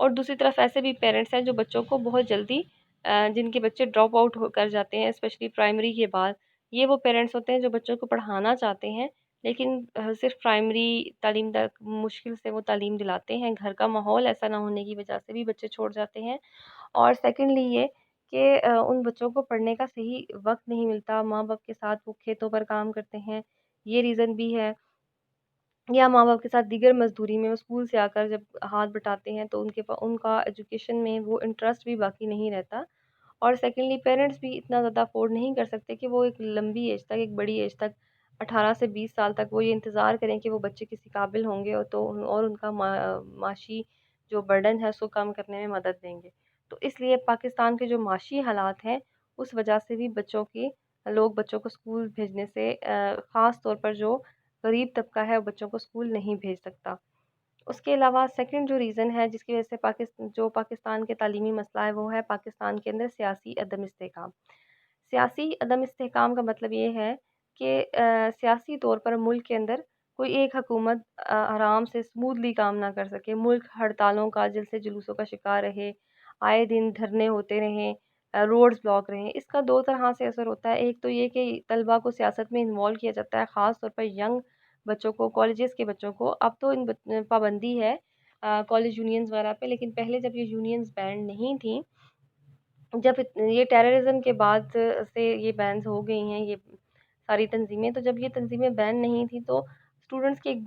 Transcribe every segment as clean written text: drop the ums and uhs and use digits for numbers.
اور دوسری طرف ایسے بھی پیرنٹس ہیں جو بچوں کو بہت جلدی جن کے بچے ڈراپ آؤٹ ہو کر جاتے ہیں اسپیشلی پرائمری کے بعد، یہ وہ پیرنٹس ہوتے ہیں جو بچوں کو پڑھانا چاہتے ہیں لیکن صرف پرائمری تعلیم تک مشکل سے وہ تعلیم دلاتے ہیں، گھر کا ماحول ایسا نہ ہونے کی وجہ سے بھی بچے چھوڑ جاتے ہیں۔ اور سیکنڈلی یہ کہ ان بچوں کو پڑھنے کا صحیح وقت نہیں ملتا، ماں باپ کے ساتھ وہ کھیتوں پر کام کرتے ہیں، یہ ریزن بھی ہے، یا ماں باپ کے ساتھ دیگر مزدوری میں وہ اسکول سے آ کر جب ہاتھ بٹاتے ہیں تو ان کا ایجوکیشن میں وہ انٹرسٹ بھی باقی نہیں رہتا۔ اور سیکنڈلی پیرنٹس بھی اتنا زیادہ افورڈ نہیں کر سکتے کہ وہ ایک لمبی ایج تک، ایک بڑی ایج تک، 18 سے 20 سال تک وہ یہ انتظار کریں کہ وہ بچے کسی قابل ہوں گے اور ان کا معاشی جو برڈن ہے اس کو کم کرنے میں مدد دیں گے۔ تو اس لیے پاکستان کے جو معاشی حالات ہیں اس وجہ سے بھی لوگ بچوں کو اسکول بھیجنے سے خاص طور پر جو غریب طبقہ ہے وہ بچوں کو اسکول نہیں بھیج سکتا۔ اس کے علاوہ سیکنڈ جو ریزن ہے جس کی وجہ سے پاکستان کے تعلیمی مسئلہ ہے وہ ہے پاکستان کے اندر سیاسی عدم استحکام۔ سیاسی عدم استحکام کا مطلب یہ ہے کہ سیاسی طور پر ملک کے اندر کوئی ایک حکومت آرام سے اسموتھلی کام نہ کر سکے، ملک ہڑتالوں کا، جلسے جلوسوں کا شکار رہے، آئے دن دھرنے ہوتے رہیں، روڈز بلاک رہیں۔ اس کا دو طرح سے اثر ہوتا ہے، ایک تو یہ کہ طلبہ کو سیاست میں انوالو کیا جاتا ہے، خاص طور پر ینگ بچوں کو، کالجز کے بچوں کو۔ اب تو پابندی ہے کالج یونینز وغیرہ پہ، لیکن پہلے جب یہ یونینز بینڈ نہیں تھیں، جب یہ ٹیررزم کے بعد سے یہ بینز ہو گئی ہیں یہ ساری تنظیمیں، تو جب یہ تنظیمیں بین نہیں تھیں تو اسٹوڈنٹس کی ایک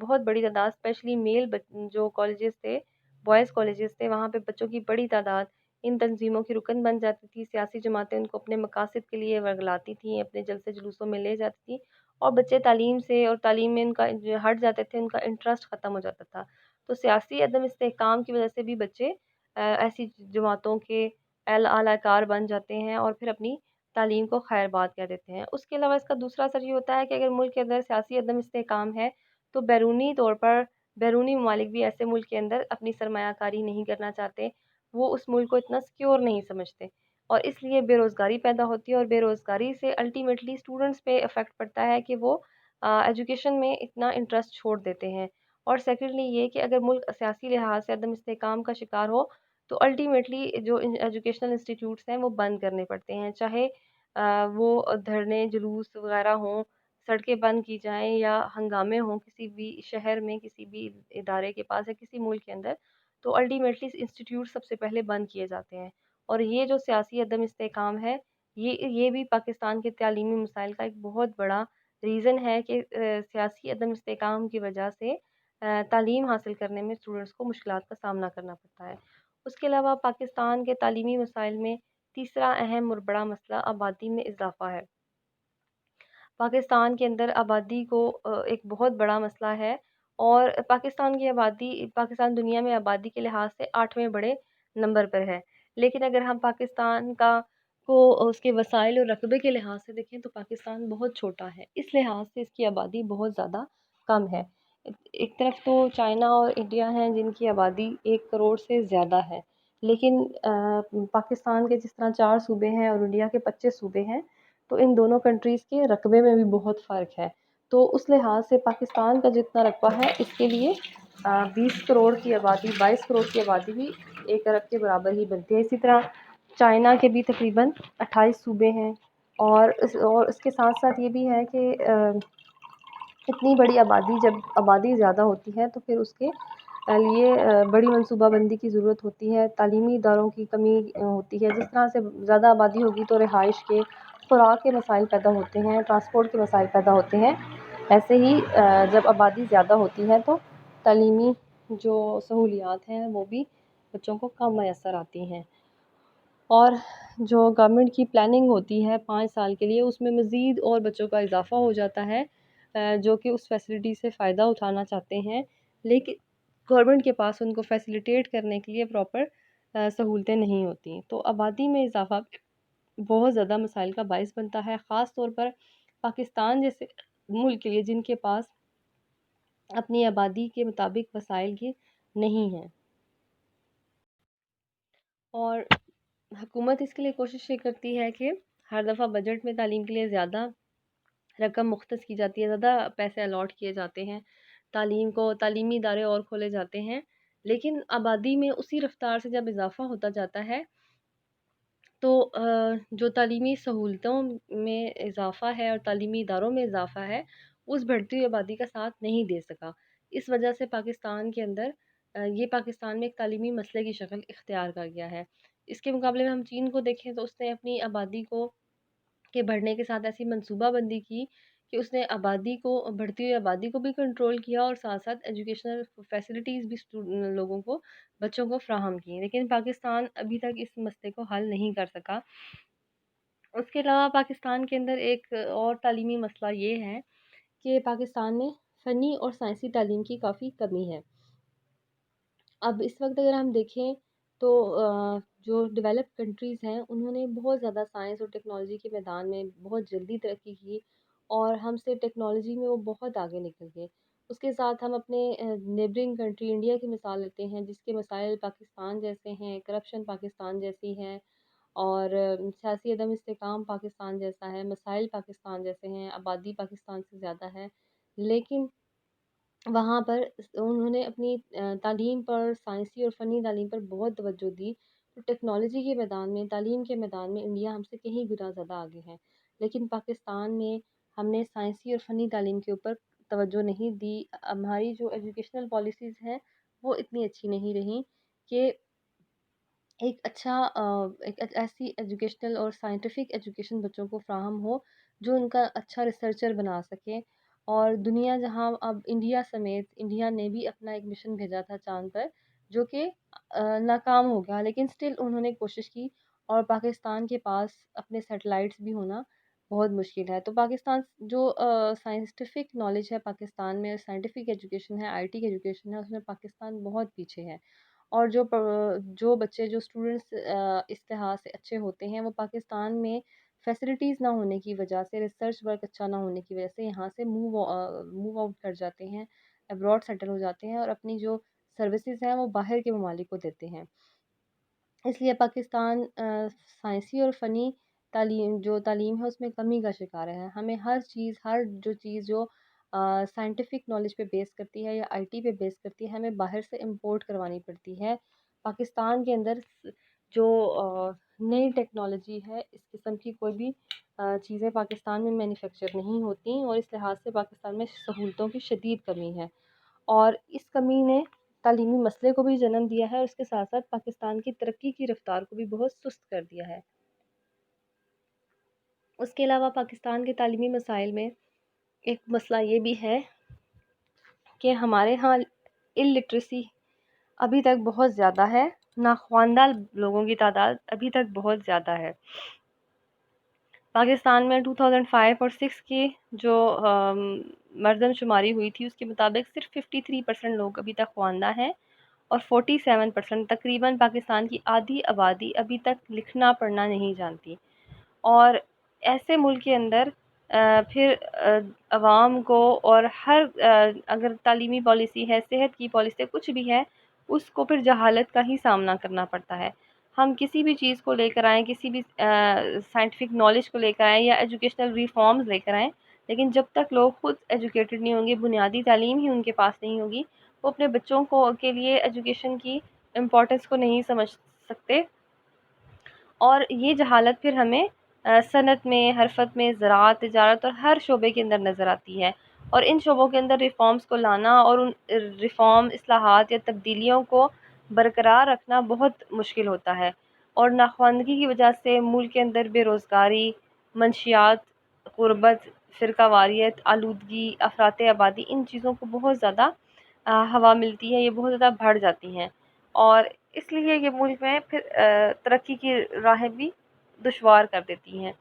بہت بڑی تعداد، اسپیشلی میل جو کالجز تھے، بوائز کالجز تھے، وہاں پہ بچوں کی بڑی تعداد ان تنظیموں کی رکن بن جاتی تھی۔ سیاسی جماعتیں ان کو اپنے مقاصد کے لیے ورگلاتی تھیں، اپنے جلسے جلوسوں میں لے جاتی تھیں، اور بچے تعلیم سے اور تعلیم میں ان کا جو ہٹ جاتے تھے، ان کا انٹرسٹ ختم ہو جاتا تھا۔ تو سیاسی عدم استحکام کی وجہ سے بھی بچے ایسی جماعتوں کے اعلی کار بن جاتے ہیں اور پھر اپنی تعلیم کو خیر بات کہہ دیتے ہیں۔ اس کے علاوہ اس کا دوسرا اثر یہ ہوتا ہے کہ اگر ملک کے اندر سیاسی عدم استحکام ہے تو بیرونی طور پر بیرونی ممالک بھی ایسے ملک کے اندر اپنی سرمایہ کاری نہیں کرنا چاہتے، وہ اس ملک کو اتنا سیکیور نہیں سمجھتے، اور اس لیے بے روزگاری پیدا ہوتی ہے، اور بے روزگاری سے الٹیمیٹلی اسٹوڈنٹس پہ افیکٹ پڑتا ہے کہ وہ ایجوکیشن میں اتنا انٹرسٹ چھوڑ دیتے ہیں۔ اور سیکنڈلی یہ کہ اگر ملک سیاسی لحاظ سے عدم استحکام کا شکار ہو تو الٹیمیٹلی جو ایجوکیشنل انسٹیٹیوٹس ہیں وہ بند کرنے پڑتے ہیں، چاہے وہ دھرنے جلوس وغیرہ ہوں، سڑکیں بند کی جائیں، یا ہنگامے ہوں کسی بھی شہر میں، کسی بھی ادارے کے پاس یا کسی ملک کے اندر، تو الٹیمیٹلی انسٹیٹیوٹ سب سے پہلے بند کیے جاتے ہیں۔ اور یہ جو سیاسی عدم استحکام ہے یہ بھی پاکستان کے تعلیمی مسائل کا ایک بہت بڑا ریزن ہے کہ سیاسی عدم استحکام کی وجہ سے تعلیم حاصل کرنے میں اسٹوڈنٹس کو مشکلات کا سامنا کرنا پڑتا ہے۔ اس کے علاوہ پاکستان کے تعلیمی مسائل میں تیسرا اہم اور بڑا مسئلہ آبادی میں اضافہ ہے۔ پاکستان کے اندر آبادی کو ایک بہت بڑا مسئلہ ہے، اور پاکستان دنیا میں آبادی کے لحاظ سے 8ویں بڑے نمبر پر ہے، لیکن اگر ہم پاکستان کو اس کے وسائل اور رقبے کے لحاظ سے دیکھیں تو پاکستان بہت چھوٹا ہے، اس لحاظ سے اس کی آبادی بہت زیادہ کم ہے۔ ایک طرف تو چائنا اور انڈیا ہیں جن کی آبادی 1 کروڑ سے زیادہ ہے، لیکن پاکستان کے جس طرح 4 صوبے ہیں اور انڈیا کے 25 صوبے ہیں، تو ان دونوں کنٹریز کے رقبے میں بھی بہت فرق ہے۔ تو اس لحاظ سے پاکستان کا جتنا رقبہ ہے اس کے لیے 20 کروڑ کی آبادی، 22 کروڑ کی آبادی بھی 1 ارب کے برابر ہی بنتی ہے۔ اسی طرح چائنا کے بھی تقریباً 28 صوبے ہیں، اور اس کے ساتھ ساتھ یہ بھی ہے کہ اتنی بڑی آبادی، جب آبادی زیادہ ہوتی ہے تو پھر اس کے لیے بڑی منصوبہ بندی کی ضرورت ہوتی ہے، تعلیمی اداروں کی کمی ہوتی ہے۔ جس طرح سے زیادہ آبادی ہوگی تو رہائش کے، خوراک کے مسائل پیدا ہوتے ہیں، ٹرانسپورٹ کے مسائل پیدا ہوتے ہیں، ایسے ہی جب آبادی زیادہ ہوتی ہے تو تعلیمی جو سہولیات ہیں وہ بھی بچوں کو کم میسر آتی ہیں، اور جو گورنمنٹ کی پلاننگ ہوتی ہے 5 سال کے لیے اس میں مزید اور بچوں کا اضافہ ہو جاتا ہے جو کہ اس فیسلٹی سے فائدہ اٹھانا چاہتے ہیں، لیکن گورنمنٹ کے پاس ان کو فیسیلیٹیٹ کرنے کے لیے پراپر سہولتیں نہیں ہوتی، تو آبادی میں اضافہ بہت زیادہ مسائل کا باعث بنتا ہے، خاص طور پر پاکستان جیسے ملک کے لیے جن کے پاس اپنی آبادی کے مطابق وسائل کی نہیں ہیں۔ اور حکومت اس کے لیے کوشش یہ کرتی ہے کہ ہر دفعہ بجٹ میں تعلیم کے لیے زیادہ رقم مختص کی جاتی ہے، زیادہ پیسے الاٹ کیے جاتے ہیں، تعلیمی ادارے اور کھولے جاتے ہیں، لیکن آبادی میں اسی رفتار سے جب اضافہ ہوتا جاتا ہے تو جو تعلیمی سہولتوں میں اضافہ ہے اور تعلیمی اداروں میں اضافہ ہے، اس بڑھتی ہوئی آبادی کا ساتھ نہیں دے سکا۔ اس وجہ سے پاکستان کے اندر یہ پاکستان میں ایک تعلیمی مسئلے کی شکل اختیار کر گیا ہے۔ اس کے مقابلے میں ہم چین کو دیکھیں تو اس نے اپنی آبادی کو کے بڑھنے کے ساتھ ایسی منصوبہ بندی کی کہ اس نے آبادی کو بڑھتی ہوئی آبادی کو بھی کنٹرول کیا اور ساتھ ساتھ ایجوکیشنل فیسلٹیز بھی لوگوں کو بچوں کو فراہم کی، لیکن پاکستان ابھی تک اس مسئلے کو حل نہیں کر سکا۔ اس کے علاوہ پاکستان کے اندر ایک اور تعلیمی مسئلہ یہ ہے کہ پاکستان میں فنی اور سائنسی تعلیم کی کافی کمی ہے۔ اب اس وقت اگر ہم دیکھیں تو جو ڈیولپ کنٹریز ہیں انہوں نے بہت زیادہ سائنس اور ٹیکنالوجی کے میدان میں بہت جلدی ترقی کی اور ہم سے ٹیکنالوجی میں وہ بہت آگے نکل گئے۔ اس کے ساتھ ہم اپنے نیبرنگ کنٹری انڈیا کی مثال لیتے ہیں، جس کے مسائل پاکستان جیسے ہیں، کرپشن پاکستان جیسی ہے اور سیاسی عدم استحکام پاکستان جیسا ہے، مسائل پاکستان جیسے ہیں، آبادی پاکستان سے زیادہ ہے، لیکن وہاں پر انہوں نے اپنی تعلیم پر، سائنسی اور فنی تعلیم پر بہت توجہ دی۔ تو ٹیکنالوجی کے میدان میں، تعلیم کے میدان میں انڈیا ہم سے کہیں گنا زیادہ آگے ہے، لیکن پاکستان میں ہم نے سائنسی اور فنی تعلیم کے اوپر توجہ نہیں دی۔ ہماری جو ایجوکیشنل پالیسیز ہیں وہ اتنی اچھی نہیں رہیں کہ ایک اچھا ایک ایسی ایجوکیشنل اور سائنٹیفک ایجوکیشن بچوں کو فراہم ہو جو ان کا اچھا ریسرچر بنا سکے۔ اور دنیا جہاں اب انڈیا سمیت، انڈیا نے بھی اپنا ایک مشن بھیجا تھا چاند پر جو کہ ناکام ہو گیا، لیکن سٹل انہوں نے کوشش کی اور پاکستان کے پاس اپنے سیٹلائٹس بھی ہونا بہت مشکل ہے۔ تو پاکستان جو سائنٹیفک نالج ہے پاکستان میں، سائنٹیفک ایجوکیشن ہے، آئی ٹی کی ایجوکیشن ہے، اس میں پاکستان بہت پیچھے ہے۔ اور جو بچے، جو اسٹوڈنٹس اس لحاظ سے اچھے ہوتے ہیں وہ پاکستان میں فیسلٹیز نہ ہونے کی وجہ سے، ریسرچ ورک اچھا نہ ہونے کی وجہ سے یہاں سے موو آؤٹ کر جاتے ہیں، ابراڈ سیٹل ہو جاتے ہیں اور اپنی جو سروسز ہیں وہ باہر کے ممالک کو دیتے ہیں۔ اس لیے پاکستان سائنسی اور فنی تعلیم ہے اس میں کمی کا شکار ہے۔ ہمیں ہر جو چیز جو سائنٹیفک نالج پہ بیس کرتی ہے یا آئی ٹی پہ بیس کرتی ہے ہمیں باہر سے امپورٹ کروانی پڑتی ہے۔ پاکستان کے اندر جو نئی ٹیکنالوجی ہے اس قسم کی کوئی بھی چیزیں پاکستان میں مینوفیکچر نہیں ہوتی اور اس لحاظ سے پاکستان میں سہولتوں کی شدید کمی ہے، اور اس کمی نے تعلیمی مسئلے کو بھی جنم دیا ہے اور اس کے ساتھ ساتھ پاکستان کی ترقی کی رفتار کو بھی بہت سست کر دیا ہے۔ اس کے علاوہ پاکستان کے تعلیمی مسائل میں ایک مسئلہ یہ بھی ہے کہ ہمارے ہاں الٹریسی ابھی تک بہت زیادہ ہے، ناخواندہ لوگوں کی تعداد ابھی تک بہت زیادہ ہے۔ پاکستان میں 2005 اور 6 کی جو مردم شماری ہوئی تھی اس کے مطابق صرف 53% لوگ ابھی تک خواندہ ہیں اور 47% تقریباً پاکستان کی آدھی آبادی ابھی تک لکھنا پڑھنا نہیں جانتی۔ اور ایسے ملک کے اندر پھر عوام کو اور ہر اگر تعلیمی پالیسی ہے، صحت کی پالیسی ہے، کچھ بھی ہے، اس کو پھر جہالت کا ہی سامنا کرنا پڑتا ہے۔ ہم کسی بھی چیز کو لے کر آئیں، کسی بھی سائنٹیفک نالج کو لے کر آئیں یا ایجوکیشنل ریفارمز لے کر آئیں، لیکن جب تک لوگ خود ایجوکیٹڈ نہیں ہوں گے، بنیادی تعلیم ہی ان کے پاس نہیں ہوگی، وہ اپنے بچوں کے لیے ایجوکیشن کی امپورٹنس کو نہیں سمجھ سکتے۔ اور یہ جہالت پھر ہمیں صنعت میں، حرفت میں، زراعت، تجارت اور ہر شعبے کے اندر نظر آتی ہے، اور ان شعبوں کے اندر ریفارمز کو لانا اور ان ریفارم، اصلاحات یا تبدیلیوں کو برقرار رکھنا بہت مشکل ہوتا ہے۔ اور ناخواندگی کی وجہ سے ملک کے اندر بے روزگاری، منشیات، غربت، فرقہ واریت، آلودگی، افراط آبادی، ان چیزوں کو بہت زیادہ ہوا ملتی ہے، یہ بہت زیادہ بڑھ جاتی ہیں، اور اس لیے یہ ملک میں پھر ترقی کی راہیں بھی دشوار کر دیتی ہیں۔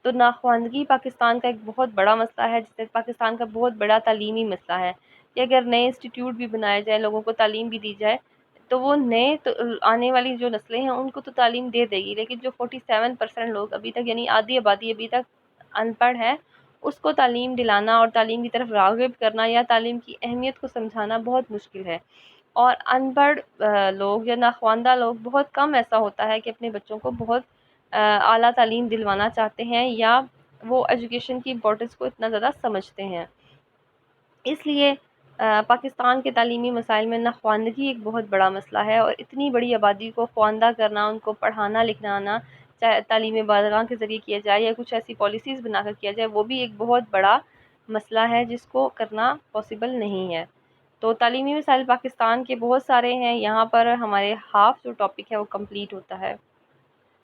تو ناخواندگی پاکستان کا ایک بہت بڑا مسئلہ ہے، جس سے پاکستان کا بہت بڑا تعلیمی مسئلہ ہے کہ اگر نئے انسٹیٹیوٹ بھی بنائے جائیں، لوگوں کو تعلیم بھی دی جائے، تو وہ نئے آنے والی جو نسلیں ہیں ان کو تو تعلیم دے دے گی، لیکن جو 47% لوگ ابھی تک، یعنی آدھی آبادی ابھی تک ان پڑھ ہے، اس کو تعلیم دلانا اور تعلیم کی طرف راغب کرنا یا تعلیم کی اہمیت کو سمجھانا بہت مشکل ہے۔ اور ان پڑھ لوگ یا ناخواندہ لوگ بہت کم ایسا ہوتا ہے کہ اپنے بچوں کو بہت اعلیٰ تعلیم دلوانا چاہتے ہیں یا وہ ایجوکیشن کی امپورٹنس کو اتنا زیادہ سمجھتے ہیں۔ اس لیے پاکستان کے تعلیمی مسائل میں ناخواندگی ایک بہت بڑا مسئلہ ہے، اور اتنی بڑی آبادی کو خواندہ کرنا، ان کو پڑھانا لکھنا آنا، چاہے تعلیم بالغاں کے ذریعے کیا جائے یا کچھ ایسی پالیسیز بنا کر کیا جائے، وہ بھی ایک بہت بڑا مسئلہ ہے جس کو کرنا پاسبل نہیں ہے۔ تو تعلیمی مسائل پاکستان کے بہت سارے ہیں، یہاں پر ہمارے ہاف جو ٹاپک ہے وہ کمپلیٹ ہوتا ہے۔